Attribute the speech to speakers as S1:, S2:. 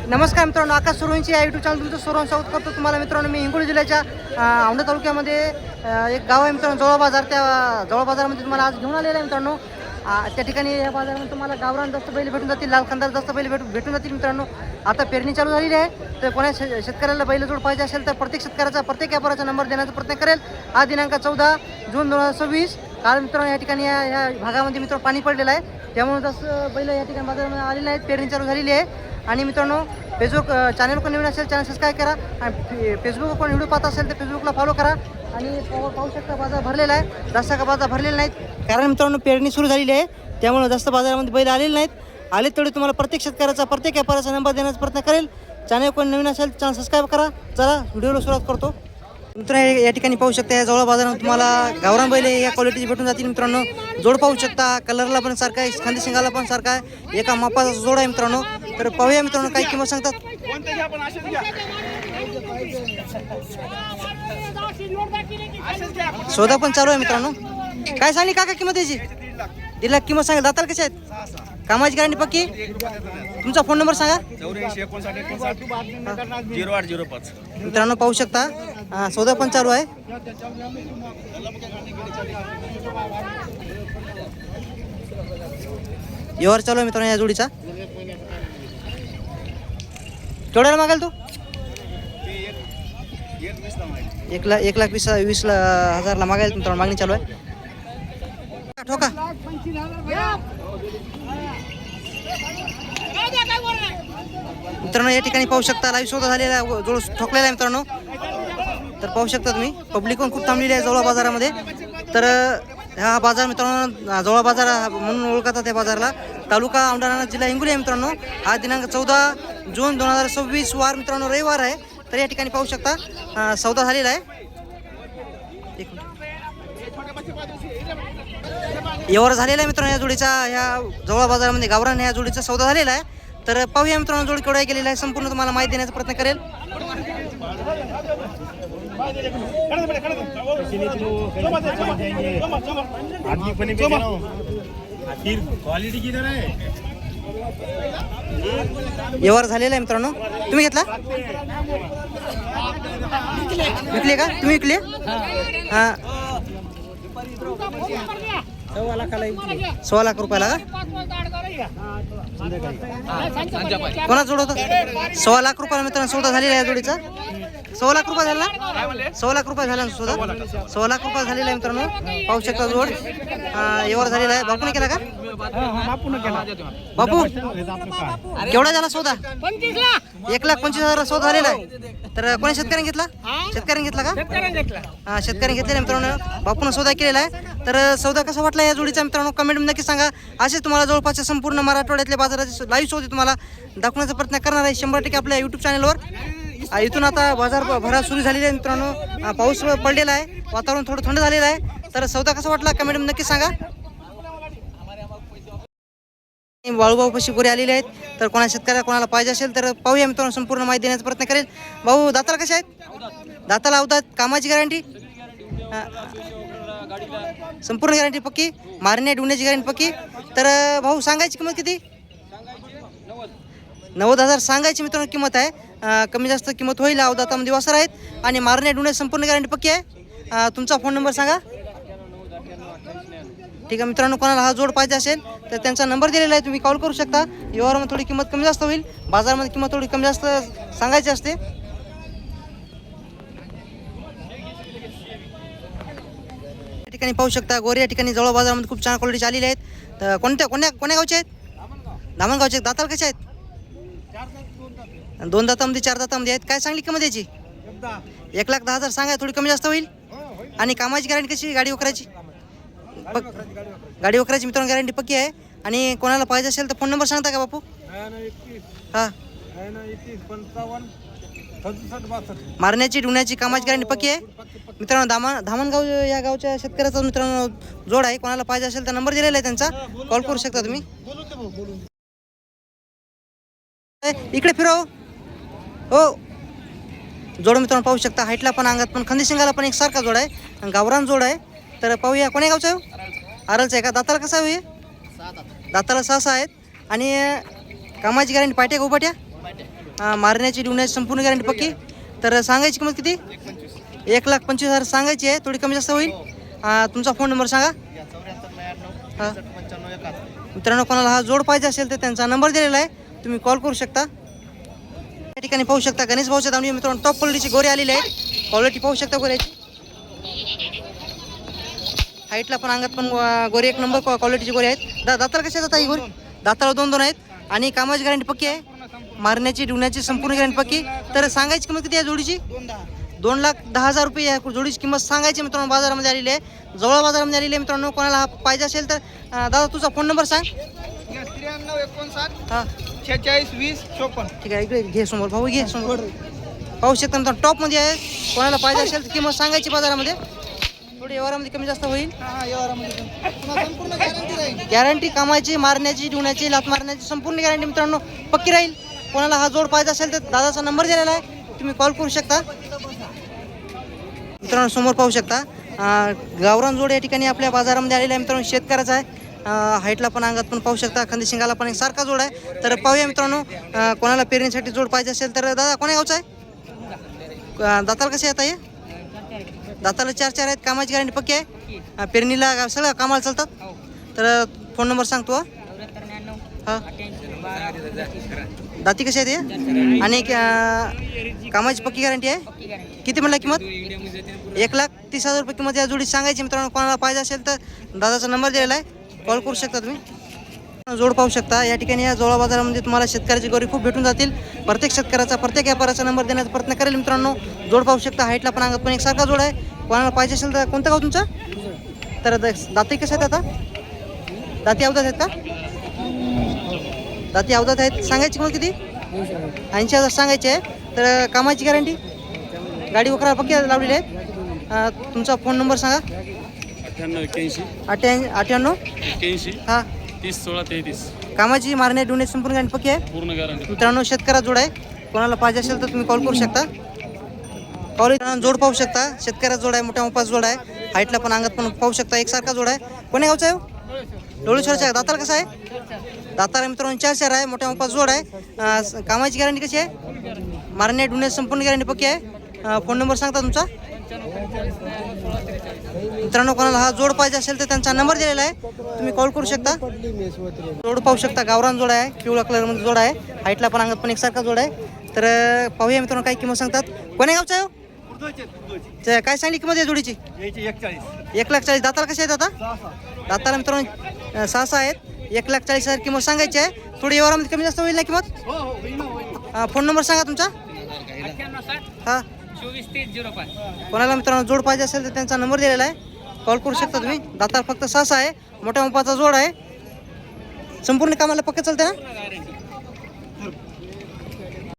S1: नमस्कार मित्रांनो, आकाश सुरवंशी या यूट्यूब चॅनल तुमचं सर्वांचं स्वागत करतो. तुम्हाला मित्रांनो मी हिंगोली जिल्ह्याच्या औंढा तालुक्यामध्ये एक गाव आहे मित्रांनो, जवळ बाजार. त्या जवळ बाजारामध्ये तुम्हाला आज घेऊन आलेलं आहे मित्रांनो. त्या ठिकाणी या बाजारामध्ये तुम्हाला गावरान जास्त बैल भेटून जातील, लाल खंदार जास्त बैल भेटून जातील मित्रांनो. आता पेरणी चालू झालेली आहे, तर कोणा शेतकऱ्याला बैलजोड पाहिजे असेल तर प्रत्येक शेतकऱ्याचा प्रत्येक व्यापाराचा नंबर देण्याचा प्रयत्न करेल. आज दिनांक 14 जून 2026. काल मित्रांनो या ठिकाणी या भागामध्ये मित्रांनो पाणी पडलेलं आहे, त्यामुळे जास्त बैल या ठिकाणी बाजारामध्ये आलेले आहेत. पेरणी चालू झालेली आहे. आणि मित्रांनो फेसबुक चॅनल कोण नवीन असेल चॅनल सबस्क्राईब करा, आणि फेसबुकवर कोण व्हिडिओ पाहत असेल तर फेसबुकला फॉलो करा. आणि पाहू शकता बाजार भरलेला आहे, जास्त का बाजार भरलेला नाहीत, कारण मित्रांनो पेरणी सुरू झालेली आहे, त्यामुळे जास्त बाजारामध्ये बैल आलेले नाहीत. आले तेवढे तुम्हाला प्रत्येक शेतकऱ्याचा प्रत्येक व्यापाराचा नंबर देण्याचा प्रयत्न करेल. चॅनल कोण नवीन असेल चॅनल सबस्क्राईब करा. चला व्हिडिओला सुरुवात करतो. मित्रांनो या ठिकाणी पाहू शकता, या जवळ बाजारामध्ये तुम्हाला गावरान बैल या क्वालिटीचे भेटून जातील मित्रांनो. जोड पाहू शकता, कलरला पण सारखा आहे, खांदी शिंगाला पण सारखा आहे, एका मापाचा जोड आहे मित्रांनो. तर पाहूया मित्रांनो काही किंमत सांगतात. सौदा पण चालू आहे मित्रांनो. काय सांगली काका किंमत याची? 1 लाख किंमत सांगा. दाताल कशा आहेत? कामाची गॅरंटी पक्की? तुमचा फोन नंबर सांगा.
S2: 0805
S1: मित्रांनो पाहू शकता, सौदा पण चालू आहे. व्यवहार चालू आहे मित्रांनो या जोडीचा. केवढ्याला मागाल तू? 1,20,000ला मागायला मित्रांनो, मागणी चालू आहे. ठोका मित्रांनो या ठिकाणी पाहू शकता, लाईव्ह सौदा झालेला जोड ठोकलेला आहे मित्रांनो. तर पाहू शकता तुम्ही, पब्लिक पण खूप थांबलेली आहे जवळ बाजारामध्ये. तर हा बाजार मित्रांनो जवळ बाजार म्हणून ओळखतात. या बाजाराला तालुका औंढा जिल्हा हिंगोली आहे मित्रांनो. आज दिनांक 14 जून 2026 वार मित्रांनो, रविवार आहे. तर या ठिकाणी पाहू शकता सौदा झालेला आहे. व्यवहार झालेला आहे मित्रांनो या जोडीचा. ह्या जवळ बाजारामध्ये गावरान या जोडीचा सौदा झालेला आहे. तर पाहूया मित्रांनो जोडी केवढा गेलेला आहे, संपूर्ण तुम्हाला माहिती देण्याचा प्रयत्न करेल. व्यवहार झालेला आहे मित्रांनो. तुम्ही घेतला? विकले का तुम्ही? विकले? हां, 1.25 लाख रुपयाला का? कोणा जोड होतं? 1.25 लाख रुपयाला मित्रांनो सौदा झालेला आहे जोडीचा. 1.25 लाख रुपये झाला ना? 1.25 लाख रुपये झाला सौदा. 1.25 लाख रुपये झालेला आहे मित्रांनो. पाहू शकता जोड व्यवहार झालेला आहे. बापूने केला का? बापू केवढा झाला सौदा? 1,25,000 सौदा झालेला आहे. तर कोणी शेतकऱ्याने घेतला? शेतकऱ्याने घेतला का? हां, शेतकऱ्याने घेतलेला मित्रांनो. बापून सौदा केलेला आहे. तर सौदा कसा वाटला या जोडीचा मित्रांनो कमेंटमध्ये नक्की सांगा. असे तुम्हाला जवळपासच्या संपूर्ण मराठवाड्यातल्या बाजाराचे लाईव्ह सौदे तुम्हाला दाखवण्याचा प्रयत्न करणार आहे 100% आपल्या यूट्यूब चॅनलवर. इथून आता बाजार भरा सुरू झालेली आहे मित्रांनो. पाऊस पडलेला आहे, वातावरण थोडं थंड झालेलं आहे. तर सौदा कसा वाटला कमेंटमध्ये नक्की सांगा. बाळूभाऊ गोरे आलेले आहेत. तर कोणा शेतकऱ्याला कोणाला पाहिजे असेल तर पाहूया मित्रांनो, संपूर्ण माहिती देण्याचा प्रयत्न करेल. भाऊ दाताला कशा आहेत? दाताला अवधात. कामाची गॅरंटी? संपूर्ण गॅरंटी पक्की? मारण्या डुण्याची गॅरंटी पक्की? तर भाऊ सांगायची किंमत किती? 90,000 सांगायची मित्रांनो किंमत आहे. कमी जास्त किंमत होईल. अवधातामध्ये वासर आहेत आणि मारण्या डुण्याची संपूर्ण गॅरंटी पक्की आहे. तुमचा फोन नंबर सांगा. ठीक आहे मित्रांनो, कोणाला हा जोड पाहिजे असेल तर त्यांचा नंबर दिलेला आहे, तुम्ही कॉल करू शकता. व्यवहारामध्ये थोडी किंमत कमी जास्त होईल, बाजारामध्ये किंमत थोडी कमी जास्त सांगायची असते. या ठिकाणी पाहू शकता गोरे या ठिकाणी जवळ बाजारामध्ये खूप छान क्वालिटीचे आलेले आहेत. तर कोण्या गावचे आहेत? धामणगावचे. दाताल कसे आहेत? 2 दातामध्ये 4 दातामध्ये आहेत. काय सांगली किंमत याची? 1,10,000 सांगा. थोडी कमी जास्त होईल. आणि कामाची गॅरंटी कशी? गाडी वकराची? गाडी वकराची मित्रांनो गॅरंटी पक्की आहे. आणि कोणाला पाहिजे असेल तर फोन नंबर सांगता का बापू? हां, मारण्याची डुण्याची कामाची गॅरंटी पक्की आहे मित्रांनो. धामणगाव या गावच्या शेतकऱ्याचा मित्रांनो जोड आहे. कोणाला पाहिजे असेल तर नंबर दिलेला आहे त्यांचा, कॉल करू शकता तुम्ही. इकडे फिरव हो. जोड मित्रांनो पाहू शकता, हाईटला पण अंगात पण खंदी शिंगाला पण एक सारखा जोड आहे आणि गावरान जोड आहे. तर पाहूया कोण्या गावचा आहे? आरलचा आहे का? दाताला कसा आहे? दाताला 6 आहेत आणि कामाची गॅरंटी पाट्या गोपाट्या मारण्याची डिवण्याची संपूर्ण गॅरंटी पक्की. तर सांगायची किंमत किती? 1,25,000 सांगायची आहे. थोडी कमी जास्त होईल. तुमचा फोन नंबर सांगा. हां मित्रांनो, कोणाला हा जोड पाहिजे असेल तर त्यांचा नंबर दिलेला आहे, तुम्ही कॉल करू शकता. या ठिकाणी पाहू शकता गणेश भाऊच्या दावणी मित्रांनो टॉप क्वालिटीची गोरे आलेली आहेत. क्वालिटी पाहू शकता गोऱ्याची. हाईटला पण अंगात पण गोरे एक नंबर क्वालिटीची गोरे आहेत. दाताला कशा जातात ही गोरी? दाताला 2-2 आहेत आणि कामाची गॅरंटी पक्की आहे. मारण्याची डिवण्याची संपूर्ण गॅरंटी पक्की. तर सांगायची किंमत किती आहे जोडीची? 2,10,000 रुपये या जोडीची किंमत सांगायची मित्रांनो. बाजारामध्ये आलेली आहे, जवळ बाजारामध्ये आलेली आहे मित्रांनो. कोणाला हा पाहिजे असेल तर दादा तुझा फोन नंबर सांग.
S2: 93
S1: हां
S2: 46 20 54.
S1: ठीक आहे. इकडे घे समोर भाऊ, घे समोर. पाहू शकता मित्रांनो टॉपमध्ये आहे. कोणाला पाहिजे असेल तर किंमत सांगायची बाजारामध्ये. थोडी व्यवहारामध्ये कमी जास्त होईल.
S2: संपूर्ण गॅरंटी राहील.
S1: गॅरंटी कामाची, मारण्याची, डिवण्याची, लात मारण्याची संपूर्ण गॅरंटी मित्रांनो पक्की राहील. कोणाला हा जोड पाहिजे असेल तर दादाचा नंबर दिलेला आहे, तुम्ही कॉल करू शकता. मित्रांनो समोर पाहू शकता गावरान जोड या ठिकाणी आपल्या बाजारामध्ये आलेला आहे मित्रांनो. शेतकऱ्याचा आहे. हाईटला पण अंगात पण पाहू शकता, खांदी शिंगाला पण एक सारखा जोड आहे. तर पाहूया मित्रांनो कोणाला पेरणीसाठी जोड पाहिजे असेल तर दादा कोण्या गावचा आहे? दाताला कसे येत आहे? दाताला 4 आहेत. कामाची गॅरंटी पक्की आहे. पेरणीला सगळं कामाला चालतात. तर फोन नंबर सांगतो. हां दाती कशी आहे ते? आणि कामाची पक्की गॅरंटी आहे. किती म्हणला किंमत? 1,30,000 रुपये किंमत या जोडी सांगायची मित्रांनो. कोणाला पाहिजे असेल तर दादाचा नंबर दिलेला आहे, कॉल करू शकता तुम्ही. जोड पाहू शकता या ठिकाणी. या जोडा बाजारामध्ये तुम्हाला शेतकऱ्याची गोरी खूप भेटून जातील. प्रत्येक शेतकऱ्याचा, प्रत्येक व्यापाराचा नंबर देण्याचा प्रयत्न करेल मित्रांनो. जोड पाहू शकता, हाईटला पण अंगात पण एक सारखा जोड आहे. कोणाला पाहिजे असेल तर कोणतं गाव तुमचं? तर दाती कसं आहेत आता? दाती अवधात आहेत का? दाती अवधात आहेत. सांगायची किंमत किती? 80,000 सांगायची आहे. तर कामाची गॅरंटी, गाडी वगैरे पक्की लावलेली आहे. तुमचा फोन नंबर सांगा. 98 81 हां
S2: 30
S1: कामाची, मारणे, डोणे संपूर्ण गॅरंटी पक्की आहे.
S2: पूर्ण गॅरंटी.
S1: मित्रांनो शेतकऱ्या जोड आहे. कोणाला पाहिजे असेल तर तुम्ही कॉल करू शकता. जोड पाहू शकता, शेतकऱ्या जोड आहे, मोठ्या मोठा जोड आहे. हाईटला पण अंगात पण पाहू शकता एकसारखा जोड आहे. कोण्या गावचा आहे? डोळेश्वरचा आहे. दाताला कसं आहे? दाताला मित्रांनो 4 आहे. मोठ्या मोठा जोड आहे. कामाची गॅरंटी कशी आहे? मारणे डुणे संपूर्ण गॅरंटी पक्की आहे. फोन नंबर सांगता तुमचा. मित्रांनो कोणाला हा जोड पाहिजे असेल तर त्यांचा नंबर दिलेला आहे, तुम्ही कॉल करू शकता. जोड पाहू शकता, गावरान जोड आहे, पिवळा कलरमध्ये जोड आहे. हाईटला पण अंगात पण एकसारखा जोड आहे. तर पाहूया मित्रांनो काय किंमत सांगतात. कोण्या गावचा आहे? काय सांगली किंमत आहे जोडीची? 1,40,000. दाताला कसे आहेत आता? दाताला मित्रांनो 6 आहेत. 1,40,000 किंमत सांगायची आहे. थोडी व्यवहारामध्ये कमी जास्त होईल ना किंमत? फोन नंबर सांगा तुमचा. हां
S2: 24
S1: कोणाला मित्रांनो जोड पाहिजे असेल तर त्यांचा नंबर दिलेला आहे, कॉल करू शकता तुम्ही. दाताला फक्त 6 आहे. मोठ्या मापाचा जोड आहे. संपूर्ण कामाला पक्के चालते ना?